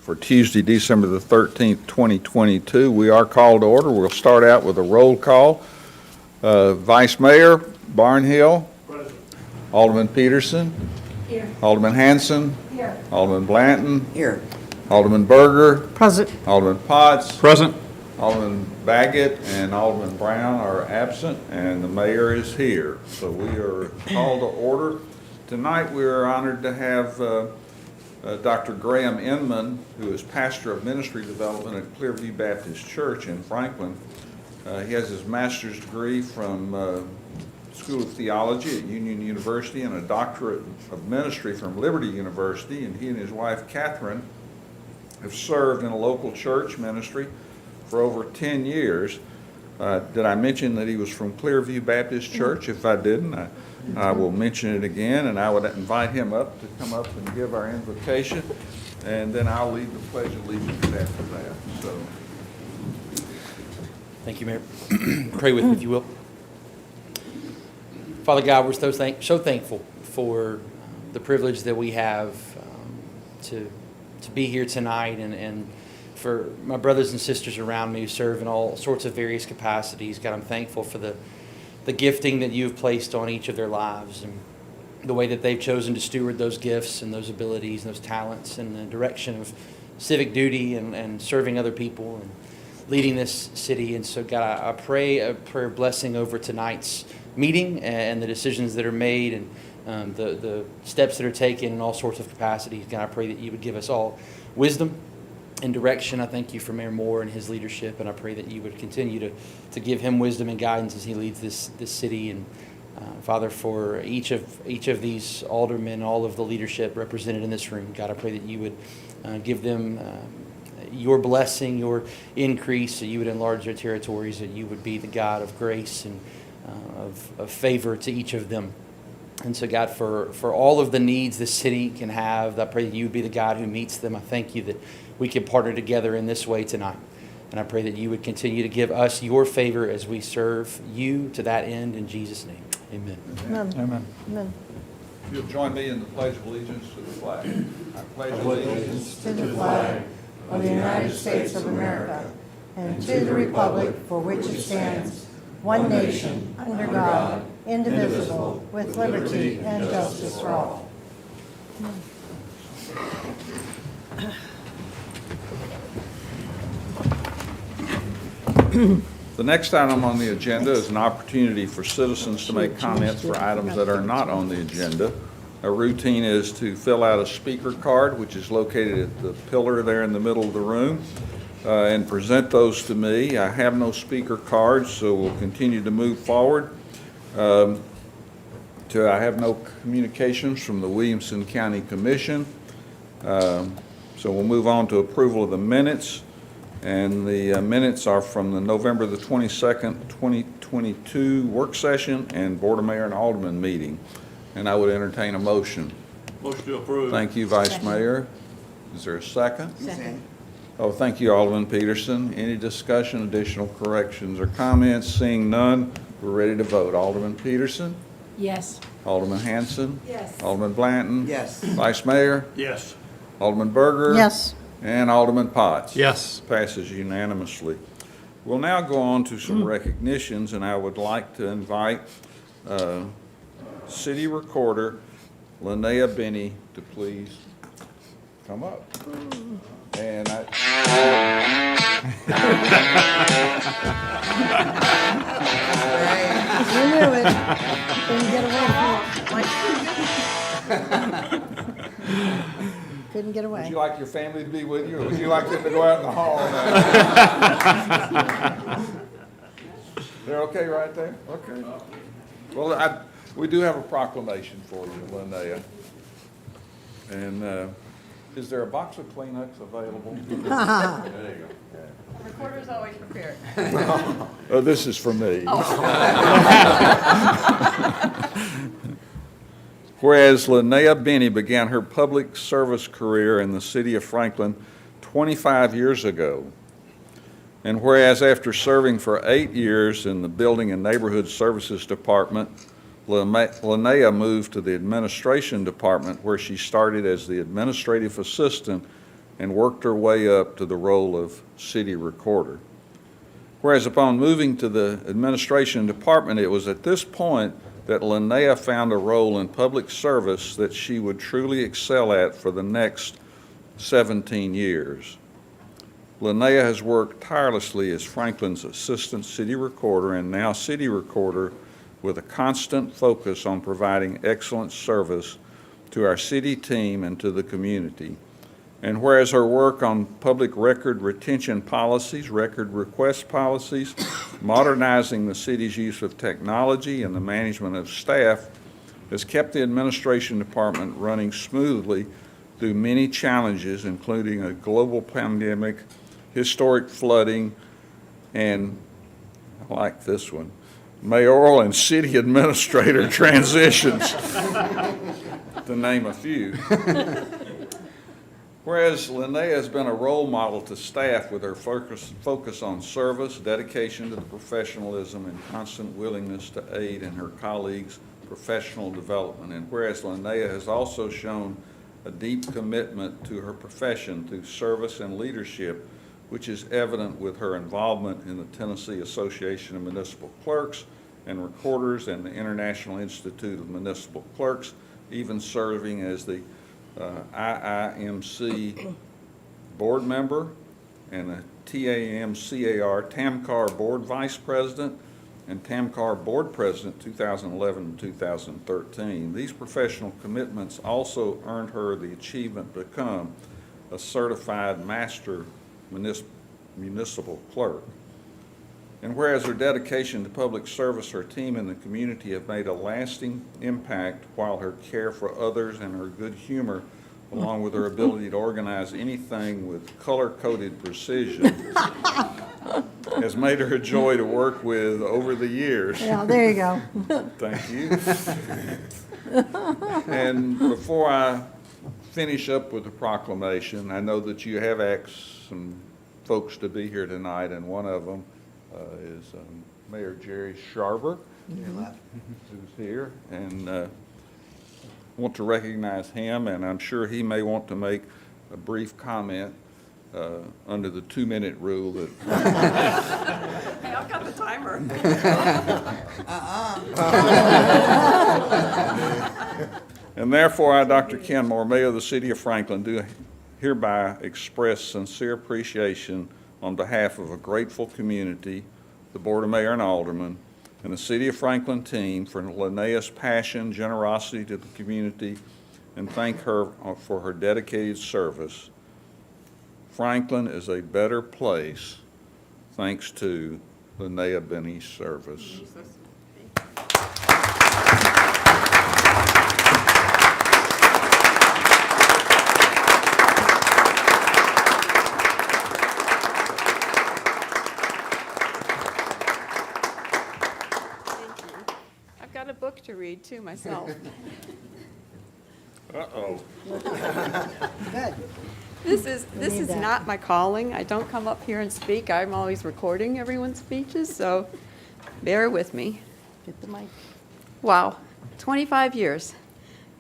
for Tuesday, December the 13th, 2022. We are called to order. We'll start out with a roll call. Vice Mayor Barnhill. Present. Alderman Peterson. Here. Alderman Hanson. Here. Alderman Blanton. Here. Alderman Berger. Present. Alderman Potts. Present. Alderman Baggett and Alderman Brown are absent, and the mayor is here. So we are called to order. Tonight we are honored to have Dr. Graham Inman, who is pastor of ministry development at Clearview Baptist Church in Franklin. He has his master's degree from School of Theology at Union University and a doctorate of ministry from Liberty University, and he and his wife Catherine have served in a local church ministry for over 10 years. Did I mention that he was from Clearview Baptist Church? If I didn't, I will mention it again, and I would invite him up to come up and give our invocation, and then I'll lead the Pledge of Allegiance after that. So, Thank you, Mayor. Pray with me, if you will. Father God, we're so thankful for the privilege that we have to be here tonight, and for my brothers and sisters around me who serve in all sorts of various capacities. God, I'm thankful for the gifting that you've placed on each of their lives and the way that they've chosen to steward those gifts and those abilities and those talents in the direction of civic duty and serving other people and leading this city. And so, God, I pray a prayer of blessing over tonight's meeting and the decisions that are made and the steps that are taken in all sorts of capacities. God, I pray that you would give us all wisdom and direction. I thank you for Mayor Moore and his leadership, and I pray that you would continue to give him wisdom and guidance as he leads this city. And Father, for each of these aldermen, all of the leadership represented in this room, God, I pray that you would give them your blessing, your increase, that you would enlarge their territories, that you would be the God of grace and of favor to each of them. And so, God, for all of the needs the city can have, I pray that you would be the God who meets them. I thank you that we can partner together in this way tonight. And I pray that you would continue to give us your favor as we serve you to that end, in Jesus' name. Amen. Amen. Amen. Amen. if you'll join me in the Pledge of Allegiance to the flag. I pledge allegiance To the flag of the United States of America and to the republic for which it stands, one nation, under God, indivisible, with liberty and justice for all. The next item on the agenda is an opportunity for citizens to make comments for items that are not on the agenda. Our routine is to fill out a speaker card, which is located at the pillar there in the middle of the room, and present those to me. I have no speaker cards, so we'll continue to move forward. I have no communications from the Williamson County Commission. So we'll move on to approval of the minutes. And the minutes are from the November the 22nd, 2022 work session and Board of Mayor and Alderman meeting. And I would entertain a motion. Motion to approve. Thank you, Vice Mayor. Is there a second? Second. Oh, thank you, Alderman Peterson. Any discussion, additional corrections, or comments? Seeing none, we're ready to vote. Alderman Peterson? Yes. Alderman Hanson? Yes. Alderman Blanton? Yes. Vice Mayor? Yes. Alderman Berger? Yes. And Alderman Potts? Yes. Passes unanimously. We'll now go on to some recognitions, and I would like to invite City Recorder Linnea Benny to please come up. And You knew it. Couldn't get away from it. Couldn't get would away. you like your family to be with you, or would you like them to go out in the hall now? They're okay right there? Okay. Well, we do have a proclamation for you, Linnea. And is there a box of Kleenex available? There you go. Recorder's always prepared. Oh, this is for me. Whereas Linnea Benny began her public service career in the city of Franklin 25 years ago, and whereas after serving for 8 years in the Building and Neighborhood Services Department, Linnea moved to the Administration Department, where she started as the administrative assistant and worked her way up to the role of city recorder. Whereas upon moving to the administration department, it was at this point that Linnea found a role in public service that she would truly excel at for the next 17 years. Linnea has worked tirelessly as Franklin's assistant city recorder and now city recorder with a constant focus on providing excellent service to our city team and to the community. And whereas her work on public record retention policies, record request policies, modernizing the city's use of technology and the management of staff has kept the administration department running smoothly through many challenges, including a global pandemic, historic flooding, and I like this one, mayoral and city administrator transitions, to name a few. Whereas Linnea has been a role model to staff with her focus on service, dedication to the professionalism, and constant willingness to aid in her colleagues' professional development. And whereas Linnea has also shown a deep commitment to her profession through service and leadership, which is evident with her involvement in the Tennessee Association of Municipal Clerks and Recorders and the International Institute of Municipal Clerks, even serving as the IIMC board member and a TAMCAR board vice president and TAMCAR board president 2011 and 2013. These professional commitments also earned her the achievement to become a certified master municipal clerk. And whereas her dedication to public service, her team and the community have made a lasting impact, while her care for others and her good humor, along with her ability to organize anything with color-coded precision, has made her a joy to work with over the years. Yeah, there you go. Thank you. And before I finish up with the proclamation, I know that you have asked some folks to be here tonight, and one of them is Mayor Jerry Sharber, who's here, and want to recognize him, and I'm sure he may want to make a brief comment under the 2-minute rule that Hey, I've got the timer. And therefore, I, Dr. Ken Moore, Mayor of the City of Franklin, do hereby express sincere appreciation on behalf of a grateful community, the Board of Mayor and Aldermen, and the City of Franklin team for Linnea's passion, generosity to the community, and thank her for her dedicated service. Franklin is a better place thanks to Linnea Benny's service. Got a book to read too myself. Uh-oh. Good. This need is that. not my calling. I don't come up here and speak. I'm always recording everyone's speeches, so bear with me. Get the mic. Wow, 25 years.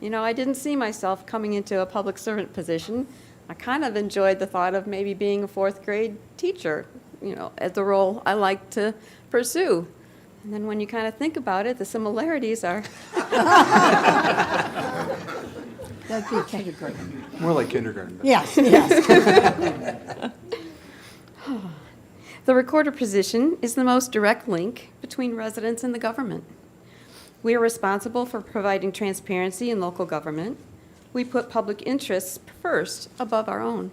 You know, I didn't see myself coming into a public servant position. I kind of enjoyed the thought of maybe being a 4th grade teacher, you know, as the role I like to pursue. And then when you kind of think about it, the similarities are That'd be kindergarten. More like kindergarten. but- Yes, yes. The recorder position is the most direct link between residents and the government. We are responsible for providing transparency in local government. We put public interests first above our own.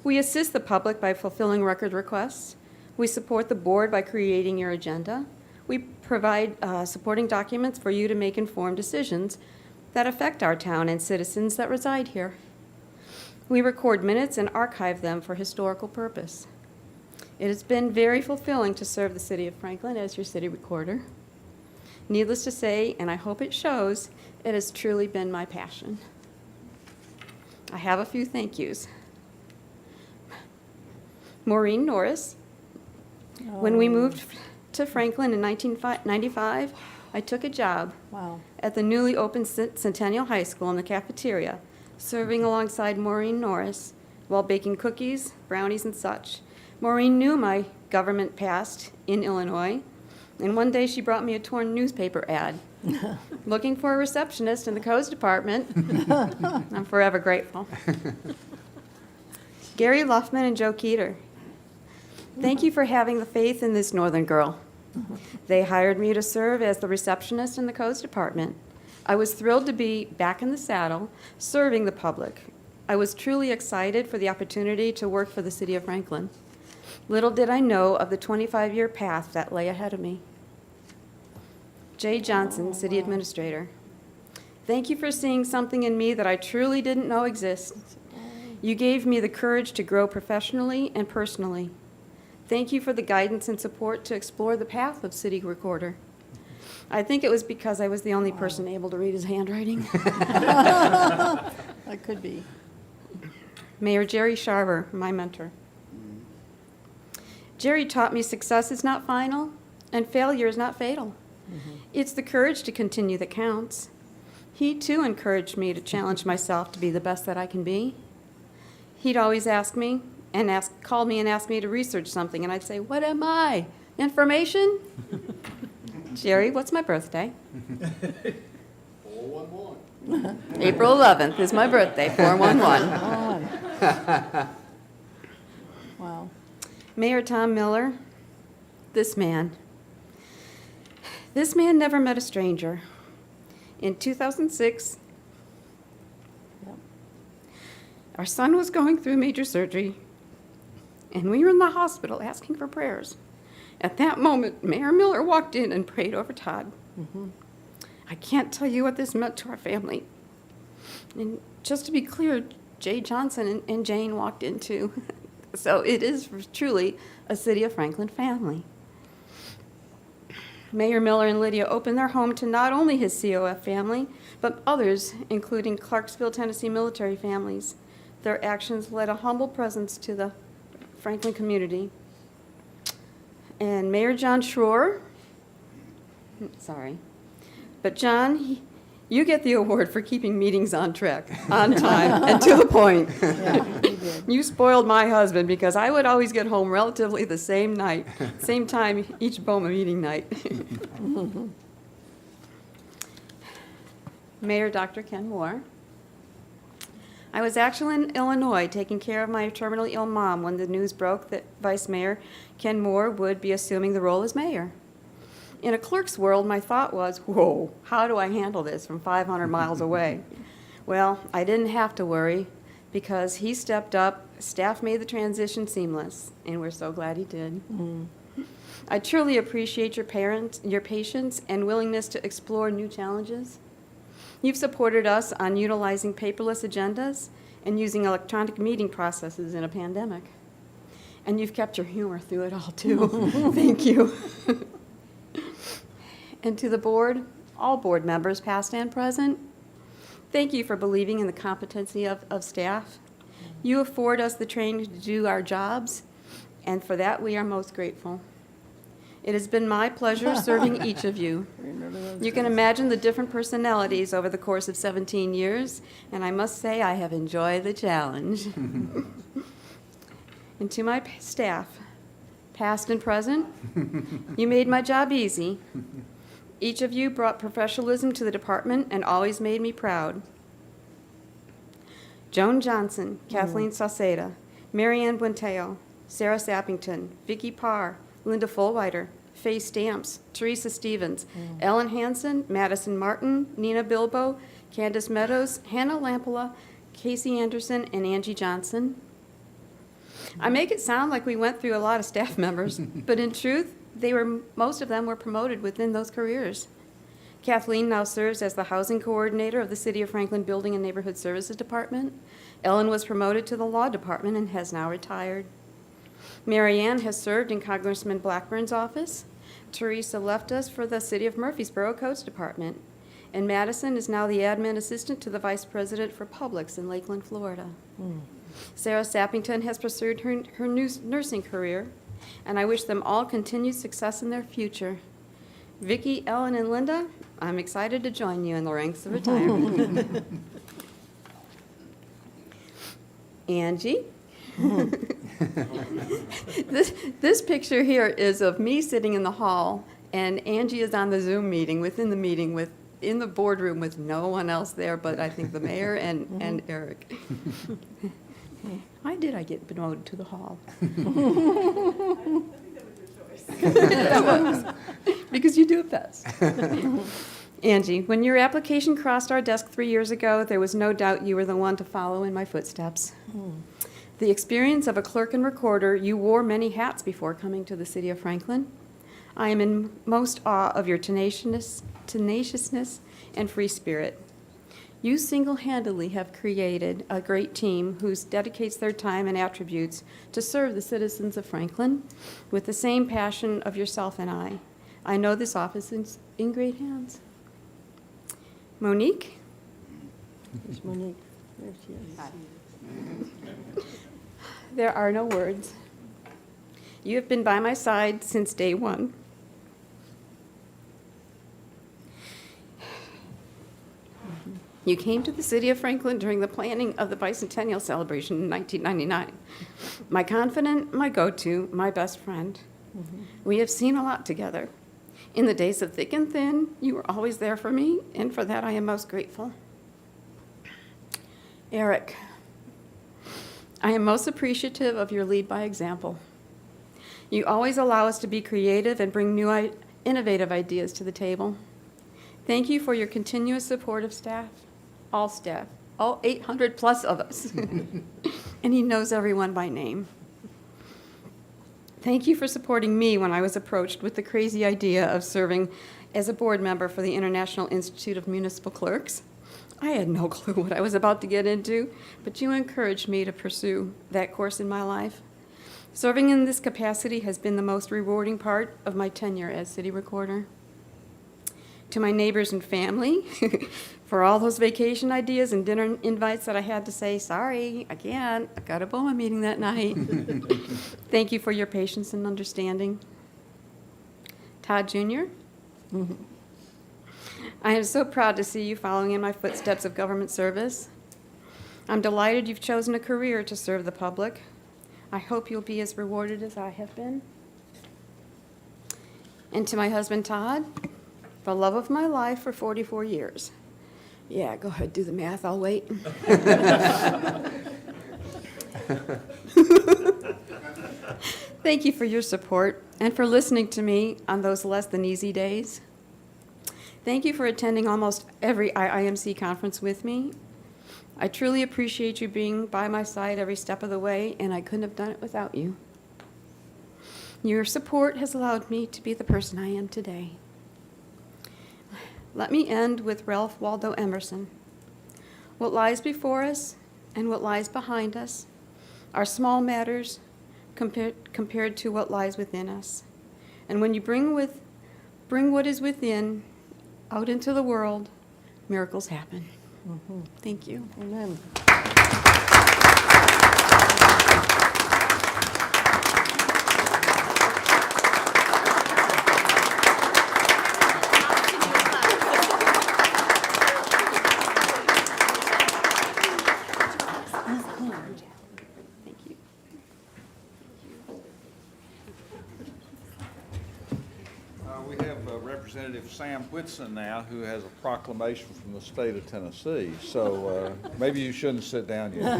We assist the public by fulfilling record requests. We support the board by creating your agenda. We provide supporting documents for you to make informed decisions that affect our town and citizens that reside here. We record minutes and archive them for historical purpose. It has been very fulfilling to serve the city of Franklin as your city recorder. Needless to say, and I hope it shows, it has truly been my passion. I have a few thank yous. Maureen Norris. When we moved to Franklin in 1995, I took a job Wow. at the newly opened Centennial High School in the cafeteria, serving alongside Maureen Norris while baking cookies, brownies, and such. Maureen knew my government past in Illinois, and one day she brought me a torn newspaper ad looking for a receptionist in the codes department. I'm forever grateful. Gary Luffman and Joe Keeter, thank you for having the faith in this northern girl. They hired me to serve as the receptionist in the codes department. I was thrilled to be back in the saddle, serving the public. I was truly excited for the opportunity to work for the city of Franklin. Little did I know of the 25-year path that lay ahead of me. Jay Johnson, City Administrator. Thank you for seeing something in me that I truly didn't know existed. You gave me the courage to grow professionally and personally. Thank you for the guidance and support to explore the path of City Recorder. I think it was because I was the only person able to read his handwriting. That could be. Mayor Jerry Sharver, my mentor. Jerry taught me success is not final and failure is not fatal. It's the courage to continue that counts. He too encouraged me to challenge myself to be the best that I can be. He'd always call me and ask me to research something, and I'd say, "What am I? Information?" Jerry, what's my birthday? 411. April 11th is my birthday, 411. On. Wow. Mayor Tom Miller, this man never met a stranger. In 2006, Yep. our son was going through major surgery, and we were in the hospital asking for prayers. At that moment, Mayor Miller walked in and prayed over Todd. I can't tell you what this meant to our family. And just to be clear, Jay Johnson and Jane walked in too. So it is truly a City of Franklin family. Mayor Miller and Lydia opened their home to not only his COF family, but others, including Clarksville, Tennessee military families. Their actions led a humble presence to the Franklin community. And Mayor John Schroer, sorry, but John, you get the award for keeping meetings on track, on time, and to the point. Yeah, he did. You spoiled my husband because I would always get home relatively the same night, same time each BOMA meeting night. Mayor Dr. Ken Moore. I was actually in Illinois taking care of my terminally ill mom when the news broke that Vice Mayor Ken Moore would be assuming the role as mayor. In a clerk's world, my thought was, whoa, how do I handle this from 500 miles away? Well, I didn't have to worry because he stepped up, staff made the transition seamless, and we're so glad he did. I truly appreciate your patience and willingness to explore new challenges. You've supported us on utilizing paperless agendas and using electronic meeting processes in a pandemic. And you've kept your humor through it all, too. Thank you. And to the board, all board members, past and present, thank you for believing in the competency of staff. You afford us the training to do our jobs, and for that we are most grateful. It has been my pleasure serving each of you. Remember those You can days. imagine the different personalities over the course of 17 years, and I must say I have enjoyed the challenge. And to my staff, past and present, you made my job easy. Each of you brought professionalism to the department and always made me proud. Joan Johnson, Kathleen Sauceda, Marianne Buenteo, Sarah Sappington, Vicki Parr, Linda Fullwider, Faye Stamps, Teresa Stevens, Ellen Hansen, Madison Martin, Nina Bilbo, Candace Meadows, Hannah Lampola, Casey Anderson, and Angie Johnson. I make it sound like we went through a lot of staff members, but in truth, most of them were promoted within those careers. Kathleen now serves as the housing coordinator of the City of Franklin Building and Neighborhood Services Department. Ellen was promoted to the law department and has now retired. Marianne has served in Congressman Blackburn's office. Teresa left us for the City of Murfreesboro Codes Department. And Madison is now the admin assistant to the vice president for Publix in Lakeland, Florida. Sarah Sappington has pursued her nursing career, and I wish them all continued success in their future. Vicki, Ellen, and Linda, I'm excited to join you in the ranks of retirement. Angie, This picture here is of me sitting in the hall, and Angie is on the Zoom meeting, in the boardroom with no one else there but I think the mayor and Eric. Why did I get promoted to the hall? That was, because you do it best. Angie, when your application crossed our desk 3 years ago, there was no doubt you were the one to follow in my footsteps. The experience of a clerk and recorder, you wore many hats before coming to the city of Franklin. I am in most awe of your tenaciousness and free spirit. You single-handedly have created a great team who dedicates their time and attributes to serve the citizens of Franklin with the same passion of yourself and I. I know this office is in great hands. Monique? There's Monique. There she is. There are no words. You have been by my side since day one. You came to the city of Franklin during the planning of the bicentennial celebration in 1999. My confidant, my go-to, my best friend. We have seen a lot together. In the days of thick and thin, you were always there for me, and for that I am most grateful. Eric, I am most appreciative of your lead by example. You always allow us to be creative and bring new, innovative ideas to the table. Thank you for your continuous support of staff, all 800 plus of us. And he knows everyone by name. Thank you for supporting me when I was approached with the crazy idea of serving as a board member for the International Institute of Municipal Clerks. I had no clue what I was about to get into, but you encouraged me to pursue that course in my life. Serving in this capacity has been the most rewarding part of my tenure as city recorder. To my neighbors and family, for all those vacation ideas and dinner invites that I had to say, sorry, I can't, I've got a BOMA meeting that night. Thank you for your patience and understanding. Todd Jr., I am so proud to see you following in my footsteps of government service. I'm delighted you've chosen a career to serve the public. I hope you'll be as rewarded as I have been. And to my husband, Todd, the love of my life for 44 years. Yeah, go ahead, do the math, I'll wait. Thank you for your support and for listening to me on those less than easy days. Thank you for attending almost every IIMC conference with me. I truly appreciate you being by my side every step of the way, and I couldn't have done it without you. Your support has allowed me to be the person I am today. Let me end with Ralph Waldo Emerson. What lies before us and what lies behind us are small matters compared to what lies within us. And when you bring what is within out into the world, miracles happen. Thank you. Amen. Thank you. We have Representative Sam Whitson now, who has a proclamation from the state of Tennessee. So maybe you shouldn't sit down yet.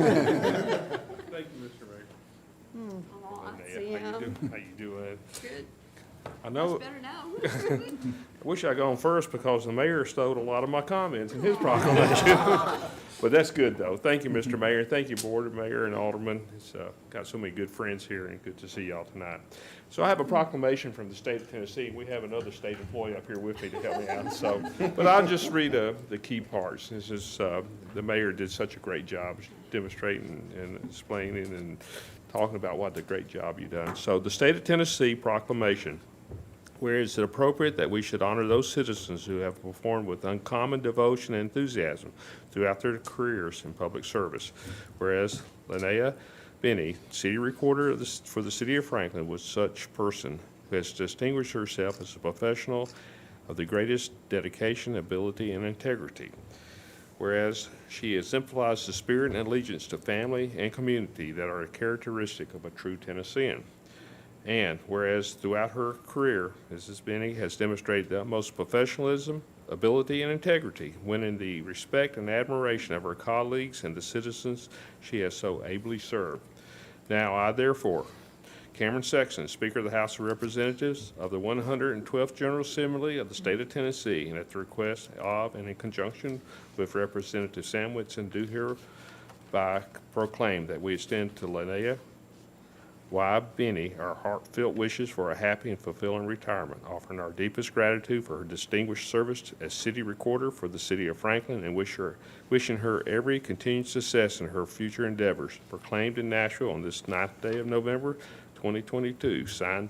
Thank you, Mr. Mayor. Oh, I Hey, see how you him. do- How you doing? Good. I know, Much better now. I wish I'd gone first because the mayor stole a lot of my comments in his proclamation. But that's good, though. Thank you, Mr. Mayor. Thank you, Board, Mayor, and Alderman. It's got so many good friends here, and good to see y'all tonight. So I have a proclamation from the state of Tennessee. We have another state employee up here with me to help me out. So, but I'll just read the key parts. This is the mayor did such a great job demonstrating and explaining and talking about what the great job you've done. So the state of Tennessee proclamation. Where is it appropriate that we should honor those citizens who have performed with uncommon devotion and enthusiasm throughout their careers in public service? Whereas Linnea Benny, city recorder for the city of Franklin, was such person who has distinguished herself as a professional of the greatest dedication, ability, and integrity. whereas she exemplifies the spirit and allegiance to family and community that are a characteristic of a true Tennessean. And whereas throughout her career, Mrs. Benny has demonstrated the utmost professionalism, ability, and integrity, winning the respect and admiration of her colleagues and the citizens she has so ably served. Now, I therefore, Cameron Sexton, Speaker of the House of Representatives of the 112th General Assembly of the State of Tennessee, and at the request of and in conjunction with Representative Sam Whitson, do hereby proclaim that we extend to Linnea Y. Benny our heartfelt wishes for a happy and fulfilling retirement, offering our deepest gratitude for her distinguished service as City Recorder for the City of Franklin, and wishing her every continued success in her future endeavors. Proclaimed in Nashville on this 9th day of November, 2022. Signed,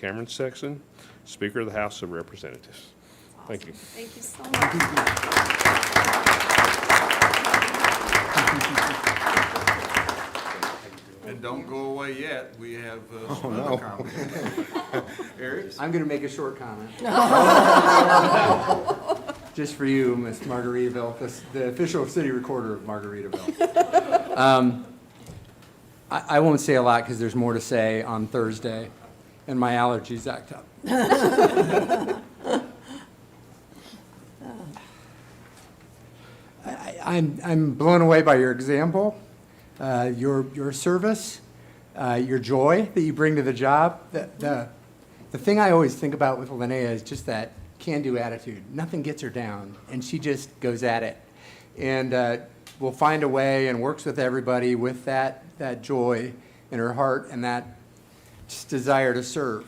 Cameron Sexton, Speaker of the House of Representatives. Thank you. Thank you so much. And don't go away yet, we have some other comments. Eric? I'm going to make a short comment. Just for you, Miss Margaritaville, the official city recorder of Margaritaville. I won't say a lot because there's more to say on Thursday, and my allergies act up. I'm blown away by your example, your service, your joy that you bring to the job. The thing I always think about with Linnea is just that can-do attitude. Nothing gets her down, and she just goes at it. And will find a way and works with everybody with that joy in her heart and that just desire to serve.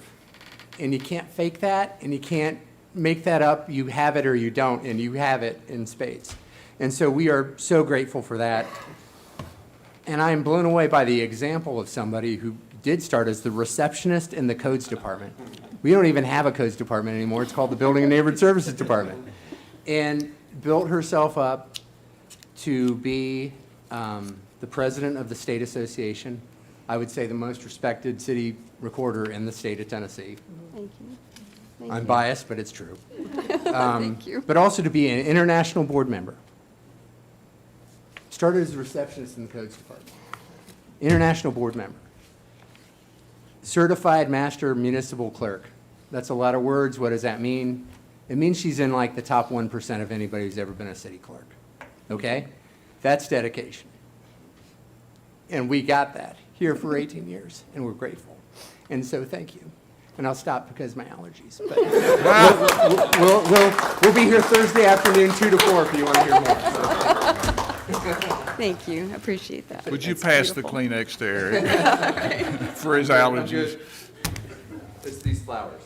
And you can't fake that, and you can't make that up. You have it or you don't, and you have it in spades. And so we are so grateful for that. And I am blown away by the example of somebody who did start as the receptionist in the codes department. We don't even have a codes department anymore. It's called the Building and Neighborhood Services Department. And built herself up to be the president of the state association. I would say the most respected city recorder in the state of Tennessee. Thank you. Thank I'm you. biased, but it's true. Thank you. But also to be an international board member. Started as a receptionist in the codes department. International board member. Certified master municipal clerk. That's a lot of words. What does that mean? It means she's in like the top 1% of anybody who's ever been a city clerk. Okay? That's dedication. And we got that here for 18 years, and we're grateful. And so thank you. And I'll stop because of my allergies. But we'll be here Thursday afternoon, 2 to 4, if you want to hear more. Thank you. I appreciate that. Would you That's pass the beautiful. Kleenex to Eric for his allergies? It's these flowers.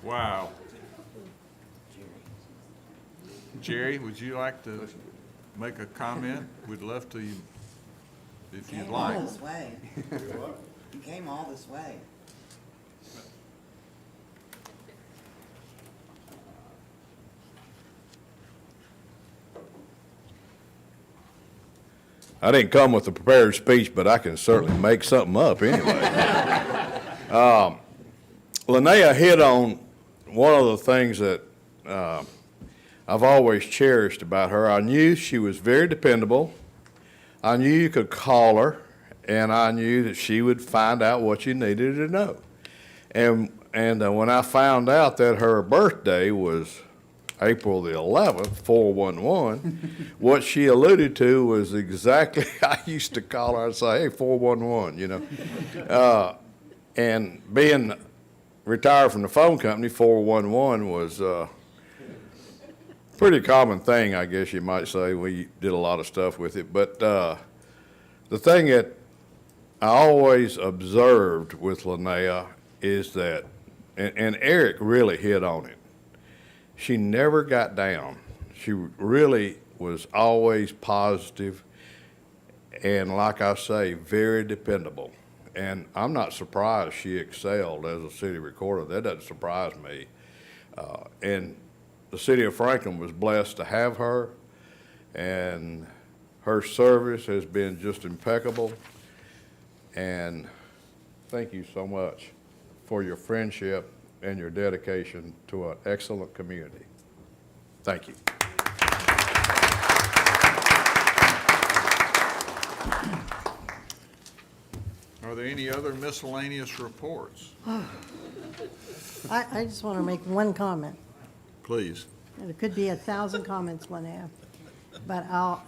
Wow. Jerry, would you like to make a comment? We'd love to, if you'd Came like. all this way. You came all this way. I didn't come with a prepared speech, but I can certainly make something up anyway. Linnea hit on one of the things that I've always cherished about her. I knew she was very dependable. I knew you could call her, and I knew that she would find out what you needed to know. And when I found out that her birthday was April the 11th, 411, what she alluded to was exactly, I used to call her and say, hey, 411, you know. And being retired from the phone company, 411 was a pretty common thing, I guess you might say. We did a lot of stuff with it. But the thing that I always observed with Linnea is that, and Eric really hit on it, she never got down. She really was always positive and, like I say, very dependable. And I'm not surprised she excelled as a city recorder. That doesn't surprise me. And the city of Franklin was blessed to have her, and her service has been just impeccable. And thank you so much for your friendship and your dedication to an excellent community. Thank you. Are there any other miscellaneous reports? I just want to make one comment. Please. And it could be 1,000 comments one have, but I'll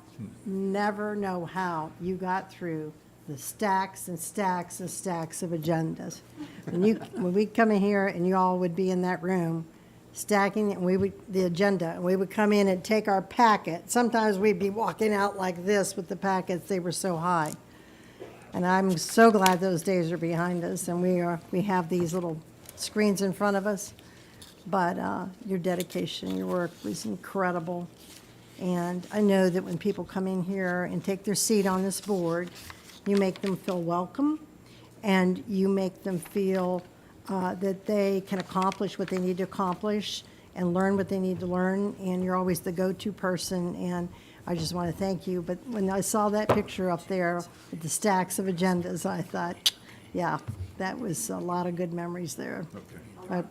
never know how you got through the stacks and stacks and stacks of agendas. When we come in here and you all would be in that room stacking, and the agenda, and we would come in and take our packet. Sometimes we'd be walking out like this with the packets, they were so high. And I'm so glad those days are behind us, and we have these little screens in front of us. But your dedication, your work was incredible. And I know that when people come in here and take their seat on this board, you make them feel welcome, and you make them feel that they can accomplish what they need to accomplish and learn what they need to learn, and you're always the go-to person, and I just want to thank you. But when I saw that picture up there with the stacks of agendas, I thought, yeah, that was a lot of good memories there. Okay.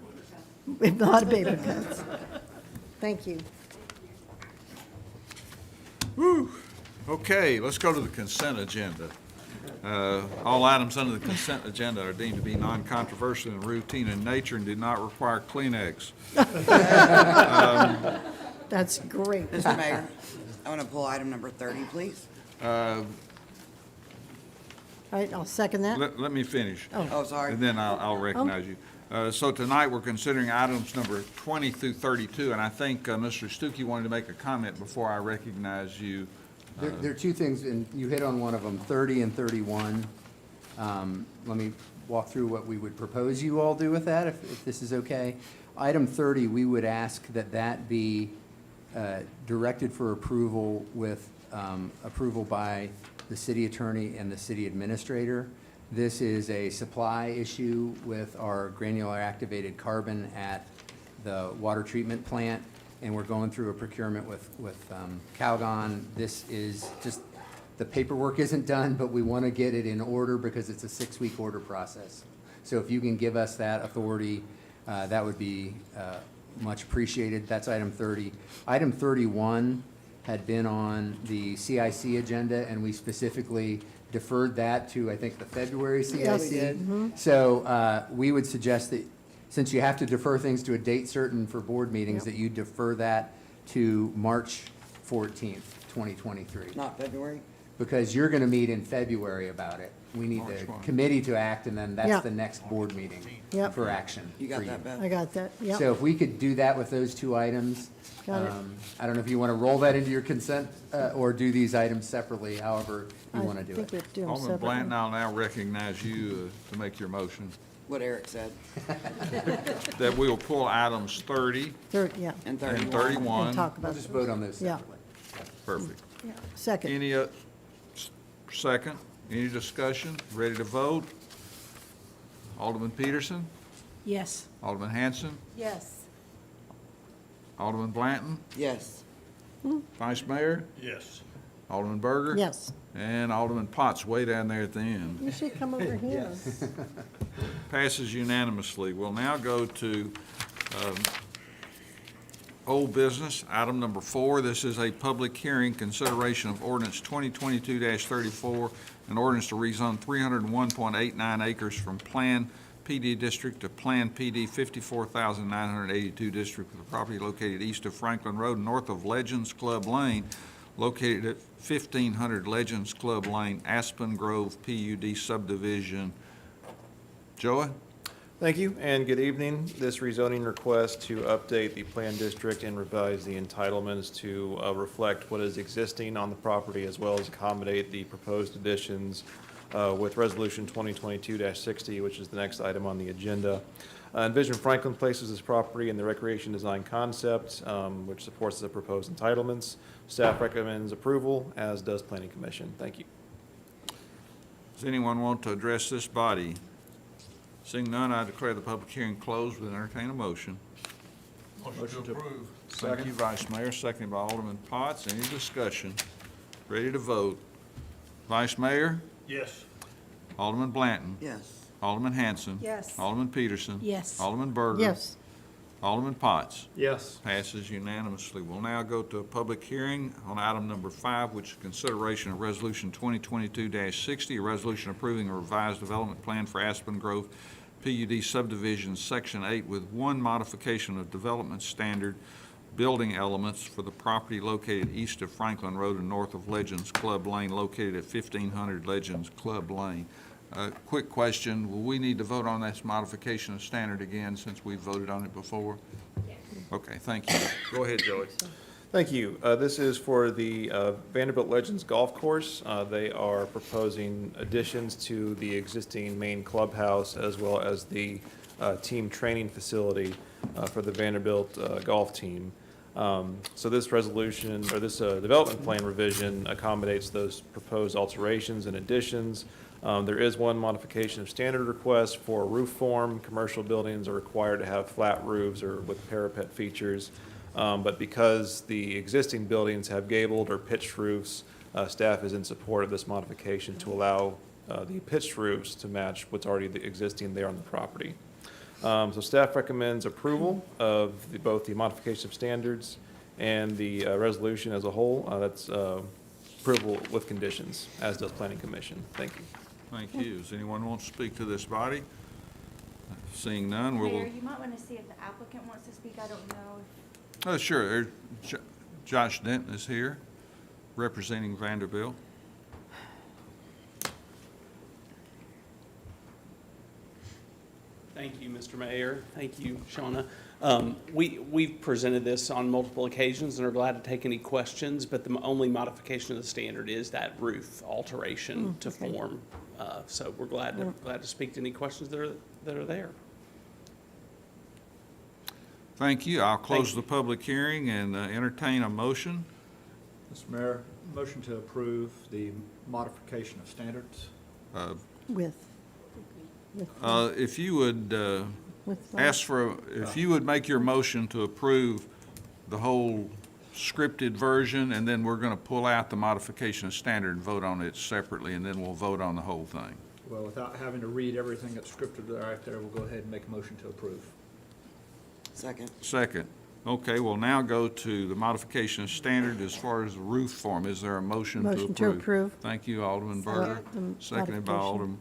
A lot of paper cuts. Thank you. Okay, let's go to the consent agenda. All items under the consent agenda are deemed to be non-controversial and routine in nature and do not require Kleenex. That's great. Mr. Mayor, I want to pull item number 30, please. All right, I'll second that. Let me finish. Oh, sorry. And then I'll recognize you. So tonight, we're considering items number 20 through 32, and I think Mr. Stuckey wanted to make a comment before I recognize you. There are two things, and you hit on one of them, 30 and 31. Let me walk through what we would propose you all do with that, if this is okay. Item 30, we would ask that that be directed for approval with approval by the city attorney and the city administrator. This is a supply issue with our granular activated carbon at the water treatment plant, and we're going through a procurement with Calgon. This is just, the paperwork isn't done, but we want to get it in order because it's a 6-week order process. So if you can give us that authority, that would be much appreciated. That's item 30. Item 31 had been on the CIC agenda, and we specifically deferred that to, I think, the February CIC. Yes, we did. So we would suggest that, since you have to defer things to a date certain for board meetings, Yep. that you defer that to March 14th, 2023. Not February? Because you're going to meet in February about it. We need March the 1. committee to act, and then Yeah. that's the next board meeting Yep. for action. You for got that, Beth? I got that, yep. So if we could do that with those two items. Got it. I don't know if you want to roll that into your consent or do these items separately, however you want to do I think it. we have to do them Alderman separately. Blanton, I'll now recognize you to make your motion. What Eric said. That we will pull items 30 Third, yeah, And and 31. 31. and talk We'll about just it. vote on those Yeah. separately. Perfect. Yeah. Second, Any, second, any discussion? Ready to vote? Alderman Peterson? yes. Alderman Hanson? Yes. Alderman Blanton? Yes. Vice Mayor? Yes. Alderman Berger? Yes. And Alderman Potts way down there at the end. You should come over here. Passes unanimously. We'll now go to old business, item number 4. This is a public hearing, consideration of ordinance 2022-34, an ordinance to rezone 301.89 acres from Plan PD District to Plan PD 54,982 District with a property located east of Franklin Road, north of Legends Club Lane, located at 1500 Legends Club Lane, Aspen Grove PUD subdivision. Joey? Thank you, and good evening. This rezoning request to update the plan district and revise the entitlements to reflect what is existing on the property, as well as accommodate the proposed additions with Resolution 2022-60, which is the next item on the agenda. Envision Franklin places this property in the recreation design concept, which supports the proposed entitlements. Staff recommends approval, as does Planning Commission. Thank you. Does anyone want to address this body? Seeing none, I declare the public hearing closed and entertain a motion. Motion to approve. Thank you, Vice Mayor, seconded by Alderman Potts. Any discussion? Ready to vote? Vice Mayor? Yes. Alderman Blanton? Yes. Alderman Hanson? Yes. Alderman Peterson? Yes. Alderman Berger? Yes. Alderman Potts. Yes. Passes unanimously. We'll now go to a public hearing on item number 5, which is consideration of Resolution 2022-60, a resolution approving a revised development plan for Aspen Grove PUD subdivision, Section 8, with one modification of development standard building elements for the property located east of Franklin Road and north of Legends Club Lane, located at 1500 Legends Club Lane. Quick question, will we need to vote on this modification of standard again since we voted on it before? Yes. Okay, thank you. Go ahead, Joey. Thank you. This is for the Vanderbilt Legends Golf Course. They are proposing additions to the existing main clubhouse as well as the team training facility for the Vanderbilt golf team. So this resolution, or this development plan revision accommodates those proposed alterations and additions. There is one modification of standard request for roof form. Commercial buildings are required to have flat roofs or with parapet features. But because the existing buildings have gabled or pitched roofs, staff is in support of this modification to allow the pitched roofs to match what's already existing there on the property. So staff recommends approval of both the modification of standards and the resolution as a whole. That's approval with conditions, as does Planning Commission. Thank you. Thank you. Does anyone want to speak to this body? Seeing none, Mayor, we'll, you might want to see if the applicant wants to speak. I don't know if oh, sure. Josh Denton is here, representing Vanderbilt. Thank you, Mr. Mayor. Thank you, Shauna. We've presented this on multiple occasions and are glad to take any questions, but the only modification of the standard is that roof alteration to form. So we're glad to speak to any questions that are there. Thank you. I'll close the public hearing and entertain a motion. Mr. Mayor, motion to approve the modification of standards. If you would if you would make your motion to approve the whole scripted version, and then we're going to pull out the modification of standard and vote on it separately, and then we'll vote on the whole thing. Well, without having to read everything that's scripted right there, we'll go ahead and make a motion to approve. Second. Second. Okay, we'll now go to the modification of standard as far as the roof form. Is there a motion to approve? Motion to approve. Thank you, Alderman Berger. Second. Seconded by Modification.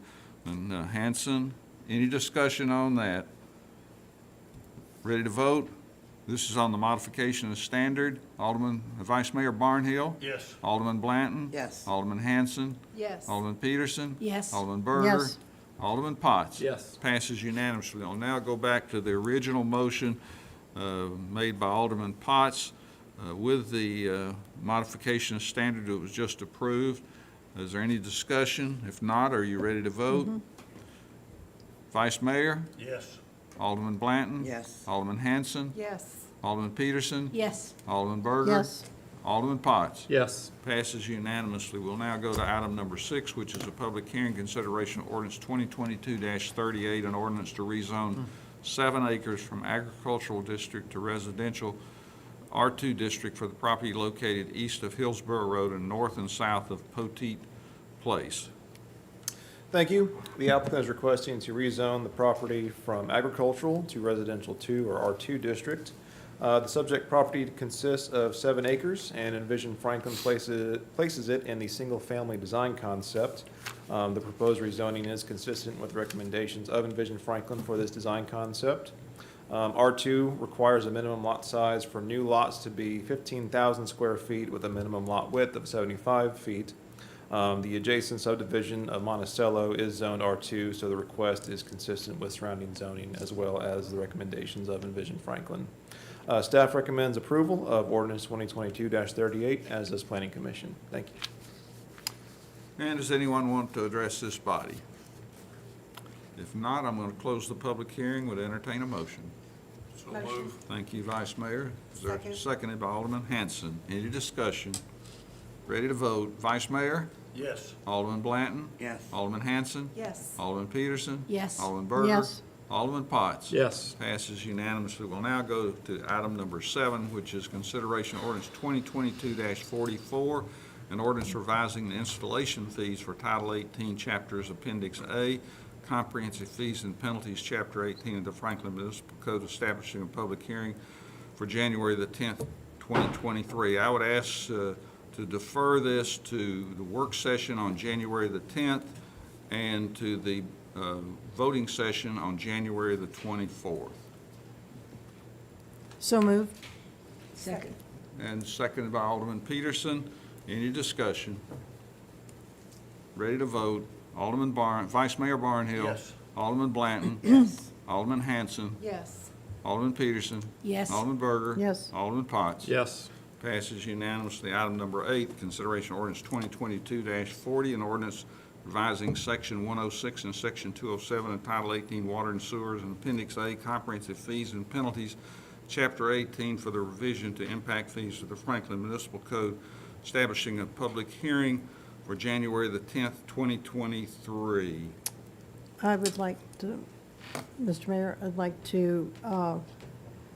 Alderman Hanson. Any discussion on that? Ready to vote? This is on the modification of standard. Vice Mayor Barnhill? Yes. Alderman Blanton? Yes. Alderman Hanson? Yes. Alderman Peterson? Yes. Alderman Berger? Yes. Alderman Potts? Yes. Passes unanimously. I'll now go back to the original motion made by Alderman Potts with the modification of standard that was just approved. Is there any discussion? If not, are you ready to vote? Vice Mayor? Yes. Alderman Blanton? Yes. Alderman Hanson? Yes. Alderman Peterson? Yes. Alderman Berger? Yes. Alderman Potts? Yes. Passes unanimously. We'll now go to item number 6, which is a public hearing consideration of ordinance 2022-38, an ordinance to rezone 7 acres from agricultural district to residential R2 district for the property located east of Hillsborough Road and north and south of Poteet Place. Thank you. The applicant is requesting to rezone the property from agricultural to residential 2 or R2 district. The subject property consists of 7 acres, and Envision Franklin places it in the single-family design concept. The proposed rezoning is consistent with recommendations of Envision Franklin for this design concept. R2 requires a minimum lot size for new lots to be 15,000 square feet with a minimum lot width of 75 feet. The adjacent subdivision of Monticello is zoned R2, so the request is consistent with surrounding zoning as well as the recommendations of Envision Franklin. Staff recommends approval of ordinance 2022-38, as does Planning Commission. Thank you. And does anyone want to address this body? If not, I'm going to close the public hearing. Would entertain a motion. So moved. Thank you, Vice Mayor. Is there Second. seconded by Alderman Hanson. Any discussion? Ready to vote. Vice Mayor? Yes. Alderman Blanton? Yes. Alderman Hanson? Yes. Alderman Peterson? Yes. Alderman Berger? Yes. Alderman Potts? Yes. Passes unanimously. We'll now go to item number 7, which is consideration of ordinance 2022-44, an ordinance revising the installation fees for Title 18 Chapters Appendix A, comprehensive fees and penalties, Chapter 18 of the Franklin Municipal Code, establishing a public hearing for January the 10th, 2023. I would ask to defer this to the work session on January the 10th and to the voting session on January the 24th. So moved. Second. And seconded by Alderman Peterson. Any discussion? Ready to vote. Vice Mayor Barnhill. Yes. Alderman Blanton. Yes. Alderman Hanson. Yes. Alderman Peterson. Yes. Alderman Berger. Yes. Alderman Potts. Yes. Passes unanimously. Item number 8, consideration of ordinance 2022-40, an ordinance revising section 106 and section 207 of Title 18 Water and Sewers and Appendix A comprehensive fees and penalties, Chapter 18 for the revision to impact fees to the Franklin Municipal Code, establishing a public hearing for January the 10th, 2023. I would like to, Mr. Mayor, I'd like to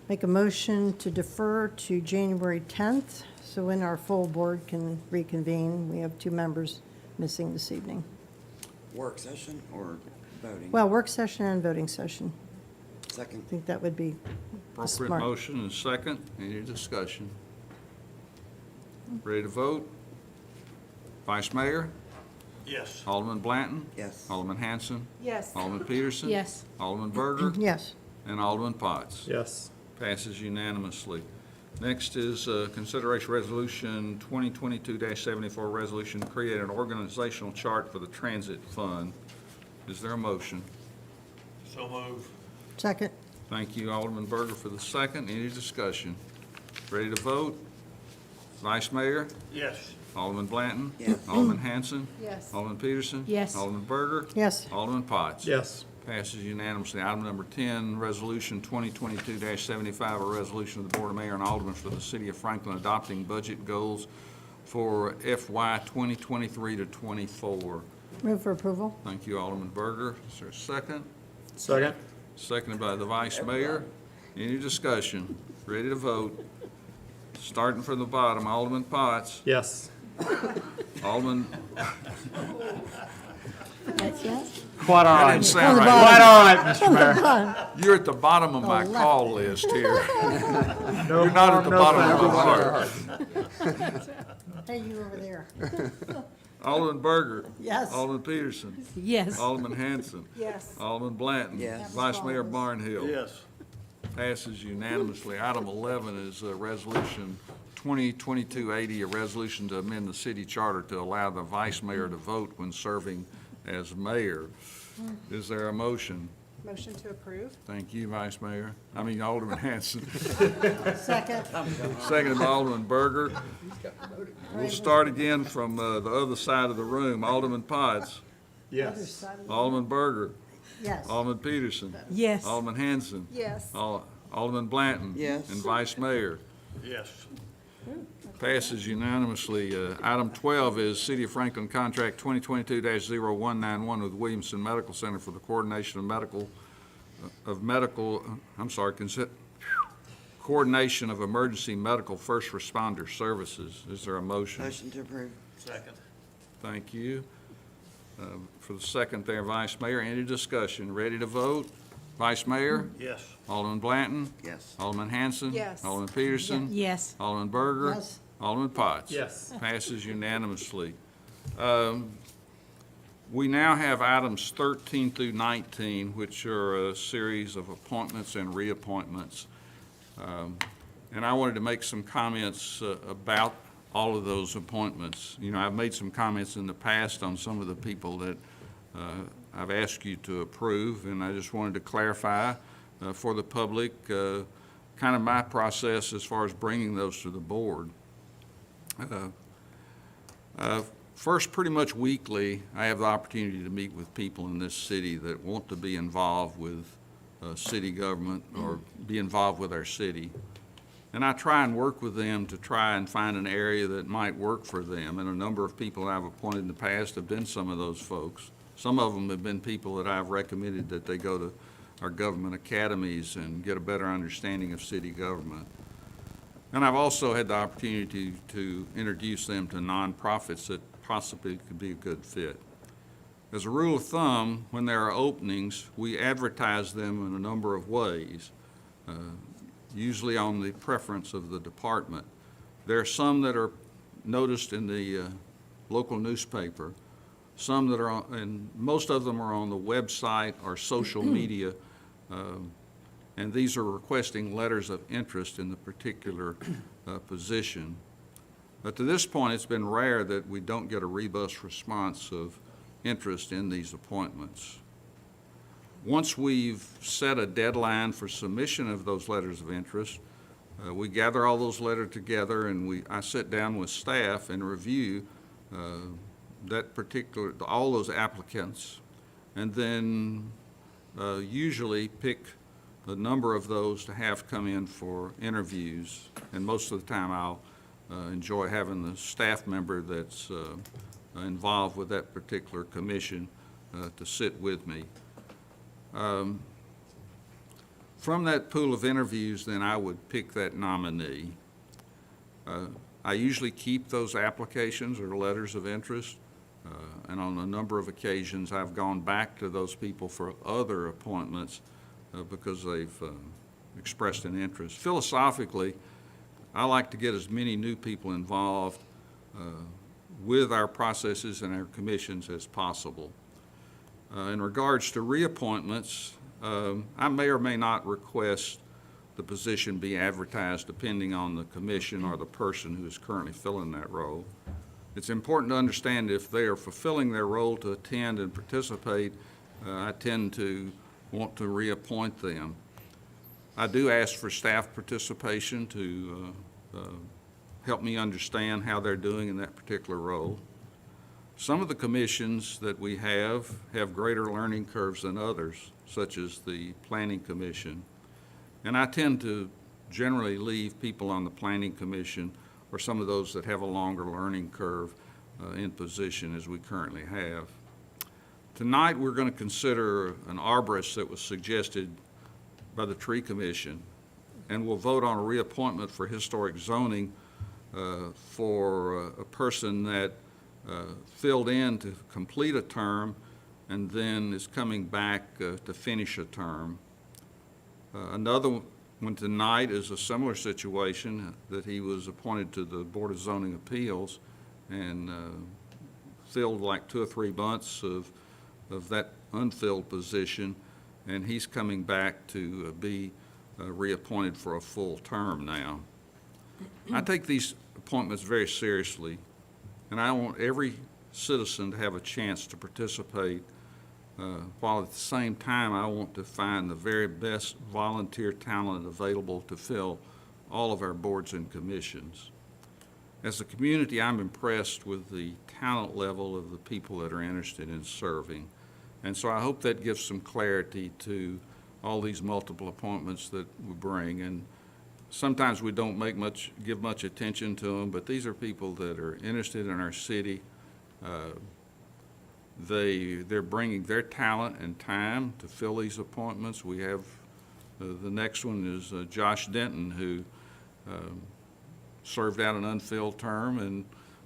make a motion to defer to January 10th, so when our full board can reconvene. We have 2 members missing this evening. Work session or voting? Well, work session and voting session. Second. I think that would be Appropriate smart. motion and second. Any discussion? Ready to vote? Vice Mayor? Yes. Alderman Blanton? Yes. Alderman Hanson? Yes. Alderman Peterson? Yes. Alderman Berger? Yes. And Alderman Potts. Yes. Passes unanimously. Next is consideration resolution 2022-74, resolution to create an organizational chart for the transit fund. Is there a motion? So move. Second. Thank you, Alderman Berger, for the second. Any discussion? Ready to vote? Vice Mayor? Yes. Alderman Blanton? Yes. Alderman Hanson? Yes. Alderman Peterson? Yes. Alderman Berger? Yes. Alderman Potts. Yes. Passes unanimously. Item number 10, resolution 2022-75, a resolution of the Board of Mayor and Aldermen for the City of Franklin adopting budget goals for FY 2023 to 24. Move for approval. Thank you, Alderman Berger. Is there a second? Second. Seconded by the Vice Mayor. Any discussion? Ready to vote? Starting from the bottom, Alderman Potts. Yes. Alderman, Quite all that right. didn't sound On the right. Quite all right, Mr. Mayor. You're at the bottom of my left. call list here. No You're not at the harm, bottom no of my foul. heart. Hey, you over there. Alderman Berger. Yes. Alderman Peterson. Yes. Alderman Hanson. Yes. Alderman Blanton. Yes. Vice Mayor Barnhill. Yes. Passes unanimously. Item 11 is resolution 2022-80, a resolution to amend the city charter to allow the vice mayor to vote when serving as mayor. Is there a motion? Motion to approve. Thank you, Alderman Hanson. Second. Second by Alderman Berger. We'll start again from the other side of the room. Alderman Potts. Yes. Alderman Berger. Yes. Alderman Peterson. Yes. Alderman Hanson. Yes. Alderman Blanton. Yes. And Vice Mayor. Yes. Passes unanimously. Item 12 is City of Franklin Contract 2022-0191 with Williamson Medical Center for the coordination coordination of emergency medical first responder services. Is there a motion? Motion to approve. Second. Thank you. For the second there, Vice Mayor, any discussion? Ready to vote? Vice Mayor? Yes. Alderman Blanton? Yes. Alderman Hanson? Yes. Alderman Peterson? Yes. Alderman Berger? Yes. Alderman Potts? Yes. Passes unanimously. We now have items 13 through 19, which are a series of appointments and reappointments. And I wanted to make some comments about all of those appointments. You know, I've made some comments in the past on some of the people that I've asked you to approve, and I just wanted to clarify for the public kind of my process as far as bringing those to the board. First, pretty much weekly, I have the opportunity to meet with people in this city that want to be involved with city government or be involved with our city. And I try and work with them to try and find an area that might work for them. And a number of people I've appointed in the past have been some of those folks. Some of them have been people that I've recommended that they go to our government academies and get a better understanding of city government. And I've also had the opportunity to introduce them to nonprofits that possibly could be a good fit. As a rule of thumb, when there are openings, we advertise them in a number of ways, usually on the preference of the department. There are some that are noticed in the local newspaper, some that are on, and most of them are on the website or social media, and these are requesting letters of interest in the particular position. But to this point, it's been rare that we don't get a robust response of interest in these appointments. Once we've set a deadline for submission of those letters of interest, we gather all those letters together and I sit down with staff and review all those applicants, and then usually pick a number of those to have come in for interviews. And most of the time I'll enjoy having the staff member that's involved with that particular commission to sit with me. From that pool of interviews, then I would pick that nominee. I usually keep those applications or letters of interest, and on a number of occasions I've gone back to those people for other appointments because they've expressed an interest. Philosophically, I like to get as many new people involved with our processes and our commissions as possible. In regards to reappointments, I may or may not request the position be advertised depending on the commission or the person who is currently filling that role. It's important to understand if they are fulfilling their role to attend and participate, I tend to want to reappoint them. I do ask for staff participation to help me understand how they're doing in that particular role. Some of the commissions that we have greater learning curves than others, such as the Planning Commission. And I tend to generally leave people on the Planning Commission or some of those that have a longer learning curve in position as we currently have. Tonight, we're going to consider an arborist that was suggested by the Tree Commission, and we'll vote on a reappointment for historic zoning for a person that filled in to complete a term and then is coming back to finish a term. Another one tonight is a similar situation, that he was appointed to the Board of Zoning Appeals and filled like 2 or 3 months of that unfilled position, and he's coming back to be reappointed for a full term now. I take these appointments very seriously, and I want every citizen to have a chance to participate, while at the same time I want to find the very best volunteer talent available to fill all of our boards and commissions. As a community, I'm impressed with the talent level of the people that are interested in serving, and so I hope that gives some clarity to all these multiple appointments that we bring. And sometimes we don't give much attention to them, but these are people that are interested in our city. They're bringing their talent and time to fill these appointments. We have, the next one is Josh Denton, who served out an unfilled term and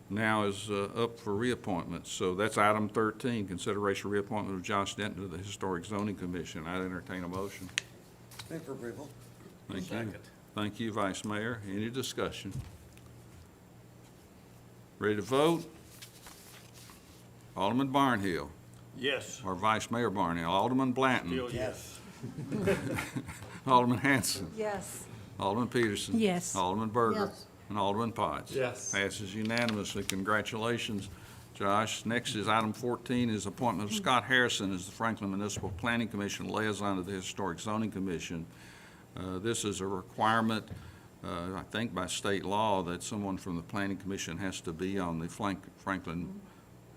now is up for reappointment. So that's item 13, consideration reappointment of Josh Denton to the Historic Zoning Commission. I'd entertain a motion. Move for approval. Thank you. Thank you, Vice Mayor. Any discussion? Ready to vote? Alderman Barnhill, Yes. or Vice Mayor Barnhill. Alderman Blanton. Yes. Alderman Hanson. Yes. Alderman Peterson. Yes. Alderman Berger. Yes. And Alderman Potts. Yes. Passes unanimously. Congratulations, Josh. Next is item 14, is appointment of Scott Harrison as the Franklin Municipal Planning Commission liaison to the Historic Zoning Commission. This is a requirement, I think by state law, that someone from the Planning Commission has to be on the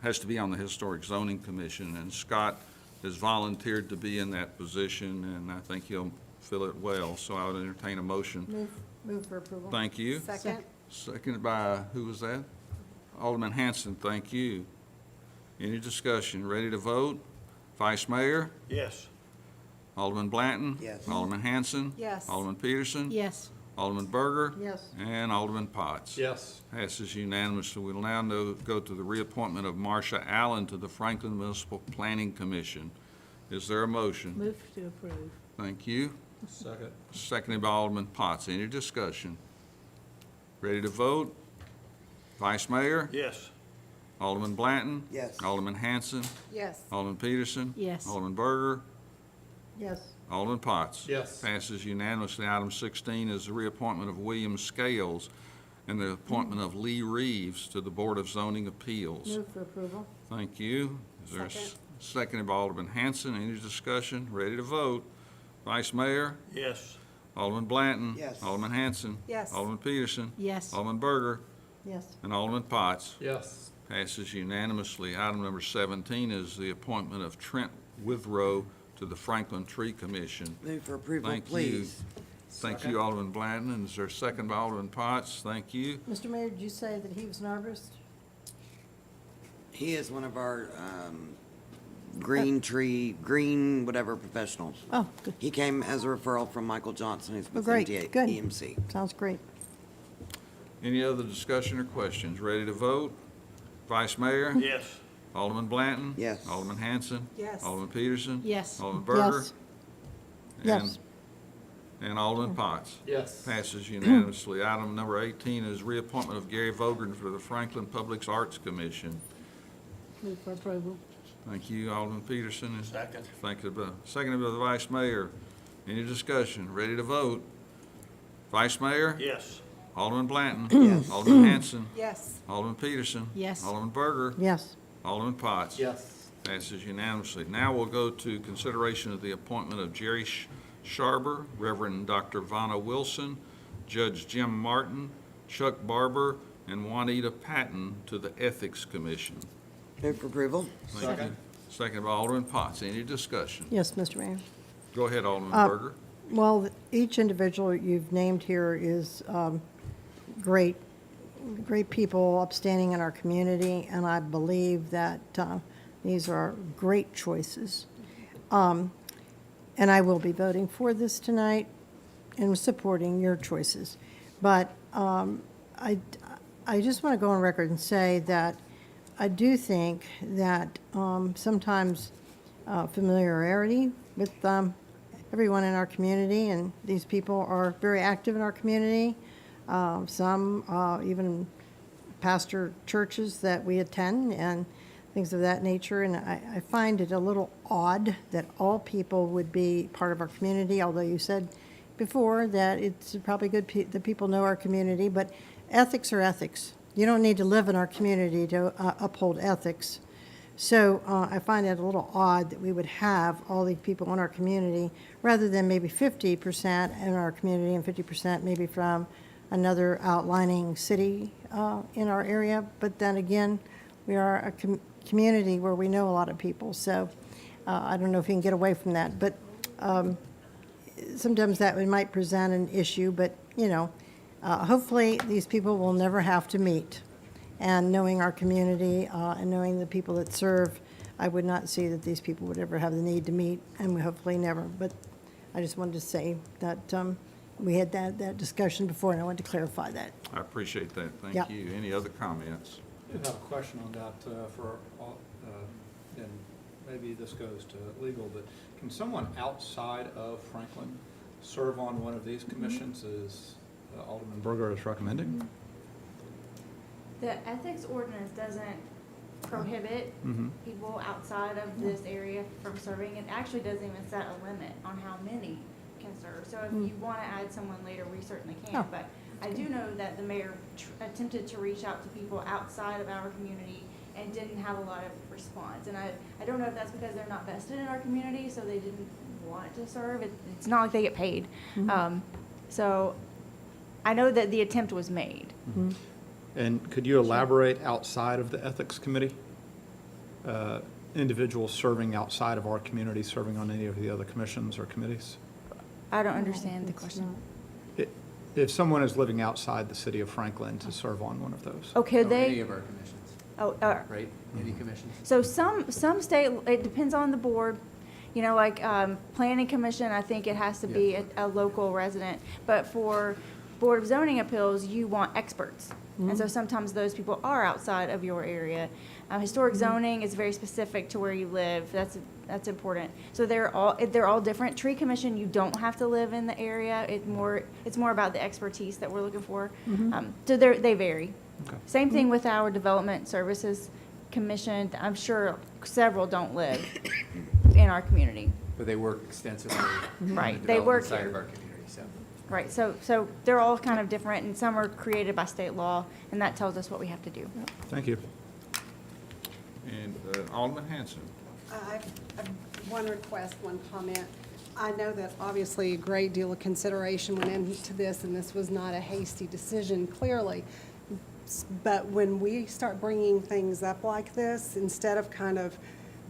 has to be on the Historic Zoning Commission, and Scott has volunteered to be in that position, and I think he'll fill it well. So I would entertain a motion. Move for approval. Thank you. Second. Seconded by, who was that? Alderman Hanson, thank you. Any discussion? Ready to vote? Vice Mayor? Yes. Alderman Blanton? Yes. Alderman Hanson? Yes. Alderman Peterson? Yes. Alderman Berger. Yes. And Alderman Potts. Yes. Passes unanimously. We'll now go to the reappointment of Marcia Allen to the Franklin Municipal Planning Commission. Is there a motion? Move to approve. Thank you. Second. Seconded by Alderman Potts. Any discussion? Ready to vote? Vice Mayor? Yes. Alderman Blanton? Yes. Alderman Hanson? Yes. Alderman Peterson? Yes. Alderman Berger? Yes. Alderman Potts? Yes. Passes unanimously. Item 16 is the reappointment of William Scales and the appointment of Lee Reeves to the Board of Zoning Appeals. Move for approval. Thank you. Is there a Second. seconded by Alderman Hanson? Any discussion? Ready to vote? Vice Mayor? Yes. Alderman Blanton? Yes. Alderman Hanson? Yes. Alderman Peterson? Yes. Alderman Berger? Yes. And Alderman Potts? Yes. Passes unanimously. Item number 17 is the appointment of Trent Withrow to the Franklin Tree Commission. Move for approval, Thank you. please. Thank you, Alderman Blanton. And is there a second by Alderman Potts? Thank you. Mr. Mayor, did you say that he was an arborist? He is one of our green whatever professionals. Oh, good. He came as a referral from Michael Johnson, who's Oh, with great. MTA Good. EMC. Sounds great. Any other discussion or questions? Ready to vote? Vice Mayor? Yes. Alderman Blanton? Yes. Alderman Hanson? Yes. Alderman Peterson? Yes. Alderman Berger? Yes. Yes. And Alderman Potts? Yes. Passes unanimously. Item number 18 is reappointment of Gary Vogren for the Franklin Public Arts Commission. Move for approval. Thank you, Alderman Peterson. Second. Seconded by the Vice Mayor. Any discussion? Ready to vote? Vice Mayor? Yes. Alderman Blanton? Yes. Alderman Hanson? Yes. Alderman Peterson? Yes. Alderman Berger? Yes. Alderman Potts? Yes. Passes unanimously. Now we'll go to consideration of the appointment of Jerry Sharber, Reverend Dr. Vanna Wilson, Judge Jim Martin, Chuck Barber, and Juanita Patton to the Ethics Commission. Move for approval. Thank you. Second by Alderman Potts. Any discussion? Yes, Mr. Mayor. Go ahead, Alderman Berger. Well, each individual you've named here is great people, upstanding in our community, and I believe that these are great choices. And I will be voting for this tonight and supporting your choices. But I just want to go on record and say that I do think that sometimes familiarity with everyone in our community, and these people are very active in our community. Some even pastor churches that we attend and things of that nature. And I find it a little odd that all people would be part of our community, although you said before that it's probably good that people know our community, but ethics are ethics. You don't need to live in our community to uphold ethics. So I find it a little odd that we would have all these people in our community rather than maybe 50% in our community and 50% maybe from another outlining city in our area. But then again, we are a community where we know a lot of people. So I don't know if you can get away from that. But sometimes that might present an issue. But, you know, hopefully these people will never have to meet. And knowing our community and knowing the people that serve, I would not see that these people would ever have the need to meet, and we hopefully never. But I just wanted to say that we had that discussion before, and I wanted to clarify that. I appreciate that. Thank Yep. you. Any other comments? I do have a question on that for, and maybe this goes to legal, but can someone outside of Franklin serve on one of these commissions as Alderman Berger is recommending? The ethics ordinance doesn't prohibit people outside of this area from serving. It actually doesn't even set a limit on how many can serve. So if you want to add someone later, we certainly can. Oh. But I do know that the mayor attempted to reach out to people outside of our community and didn't have a lot of response. And I don't know if that's because they're not vested in our community, so they didn't want to serve. It's not like they get paid. So I know that the attempt was made. And could you elaborate outside of the Ethics Committee? Individuals serving outside of our community, serving on any of the other commissions or committees? I don't understand the question. If someone is living outside the city of Franklin to serve on one of those? Oh, could Any they? of our commissions, Oh, right? Any commissions? so some state, it depends on the board. You know, like planning commission, I think it has to be a local resident. But for Board of Zoning Appeals, you want experts. And so sometimes those people are outside of your area. Historic zoning is very specific to where you live. That's important. So they're all different. Tree Commission, you don't have to live in the area. It's more about the expertise that we're looking for. So they vary. Same thing with our Development Services Commission. I'm sure several don't live in our community. But they work extensively. Right, on the they work development side here. of our community, so. Right, so they're all kind of different, and some are created by state law, and that tells us what we have to do. Thank you. And Alderman Hanson. I've one request, one comment. I know that obviously a great deal of consideration went into this, and this was not a hasty decision, clearly. But when we start bringing things up like this, instead of kind of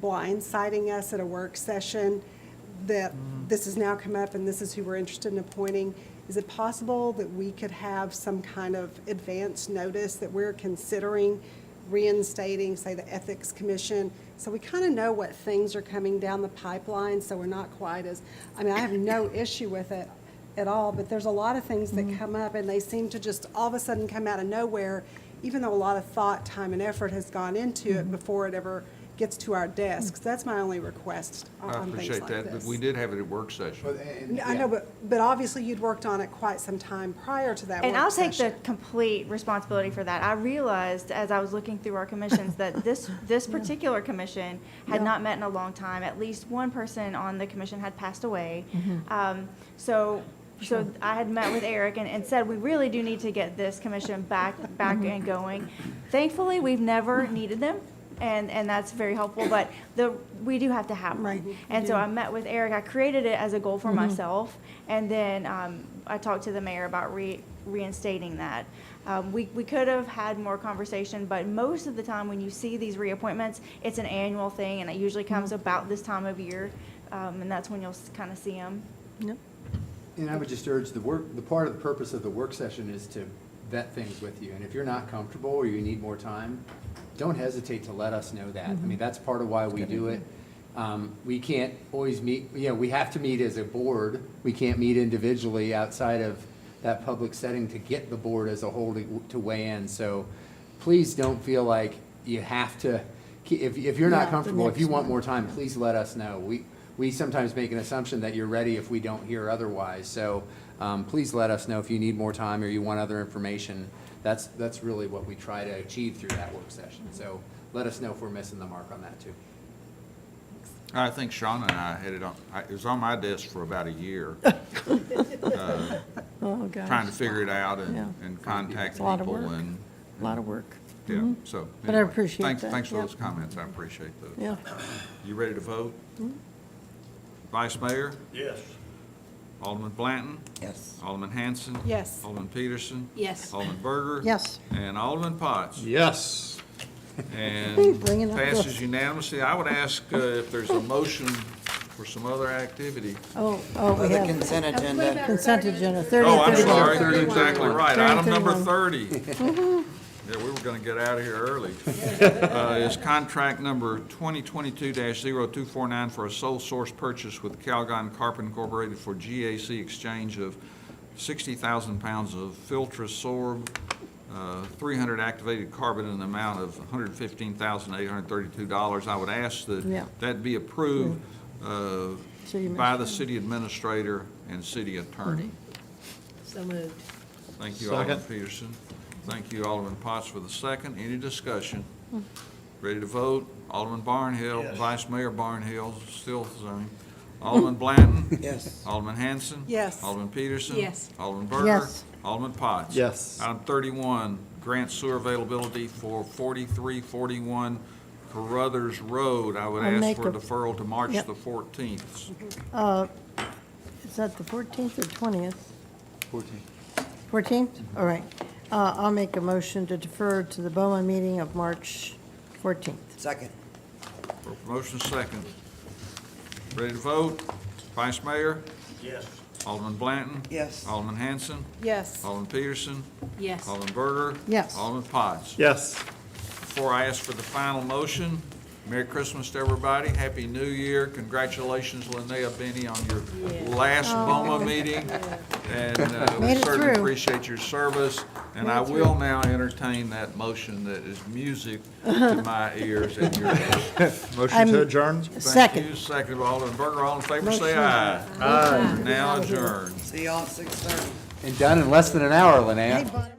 blindsiding us at a work session, that this has now come up and this is who we're interested in appointing, is it possible that we could have some kind of advance notice that we're considering reinstating, say, the Ethics Commission, so we kind of know what things are coming down the pipeline, so we're not quite as, I mean, I have no issue with it at all, but there's a lot of things that come up, and they seem to just all of a sudden come out of nowhere, even though a lot of thought, time, and effort has gone into it before it ever gets to our desks. That's my only request I on things appreciate like that, but this. we did have it at work session. I know, but obviously you'd worked on it quite some time prior to that work And I'll take the session. complete responsibility for that. I realized as I was looking through our commissions that this particular commission had not met in a long time. At least one person on the commission had passed away. So I had met with Eric and said, we really do need to get this commission back and going. Thankfully, we've never needed them. And that's very helpful, but we do have to have them. Right. And so I met with Eric, I created it as a goal for myself, and then I talked to the mayor about reinstating that. We could have had more conversation, but most of the time when you see these reappointments, it's an annual thing, and it usually comes about this time of year, and that's when you'll kind of see them. And I would just urge the part of the purpose of the work session is to vet things with you. And if you're not comfortable or you need more time, don't hesitate to let us know that. I mean, that's part of why we do it. We can't always meet, we have to meet as a board. We can't meet individually outside of that public setting to get the board as a whole to weigh in. So please don't feel like you have to, if you're not comfortable, if you want more time, please let us know. We sometimes make an assumption that you're ready if we don't hear otherwise. So please let us know if you need more time or you want other information. That's really what we try to achieve through that work session. So let us know if we're missing the mark on that too. I think Shauna and I had it on, it was on my desk for about a year. Oh, gosh. Trying to figure it out Yeah. and contact It's a lot of people work. and, A lot of work. yeah, so. But I anyway, appreciate thanks- that, Thanks for yeah. those comments, I appreciate those. Yeah. You ready to vote? Vice Mayor? Yes. Alderman Blanton? Yes. Alderman Hanson? Yes. Alderman Peterson? Yes. Alderman Berger? Yes. And Alderman Potts? Yes. And Bringing up passes the- unanimously. I would ask if there's a motion for some other activity. Oh, we The have consent agenda. consent agenda, 30 Oh, and I'm 31. sorry, you're exactly right. Item number 30. 30. Yeah, we were going to get out of here early. Is contract number 2022-0249 for a sole source purchase with Calgon Carpet Incorporated for GAC exchange of 60,000 pounds of Filtra Sorb, 300 activated carbon in the amount of $115,832. I would ask Yeah. that that be approved City by the city administrator and city attorney. So moved. Thank you, Alderman Peterson. Thank you, Alderman Potts, for the second. Any discussion? Ready to vote? Alderman Barnhill, Vice Mayor Barnhill, still the same. Alderman Blanton? Yes. Alderman Hanson? Yes. Alderman Peterson? Yes. Alderman Berger? Yes. Alderman Potts? Yes. Item 31, grant sewer availability for 4341 Carruthers Road. I would I'll ask make for a- deferral to March Yep. the 14th. Is that the 14th or 20th? 14. 14th? All right. I'll make a motion to defer to the BOMA meeting of March 14th. Second. For promotion second. Ready to vote? Vice Mayor? Yes. Alderman Blanton? Yes. Alderman Hanson? Yes. Alderman Peterson? Yes. Alderman Berger? Yes. Alderman Potts? Yes. Before I ask for the final motion, Merry Christmas to everybody. Happy New Year. Congratulations, Linnea Benny, on your last BOMA meeting. And we Made it certainly through. appreciate your service. And I will now entertain that motion that is music to my ears and yours. Motion to adjourn? Thank Second. you. Second by Alderman Berger. All in favor, say Motion. aye. Aye. Now adjourned. See y'all at 6:30. And done in less than an hour, Linnea. Hey, Bud.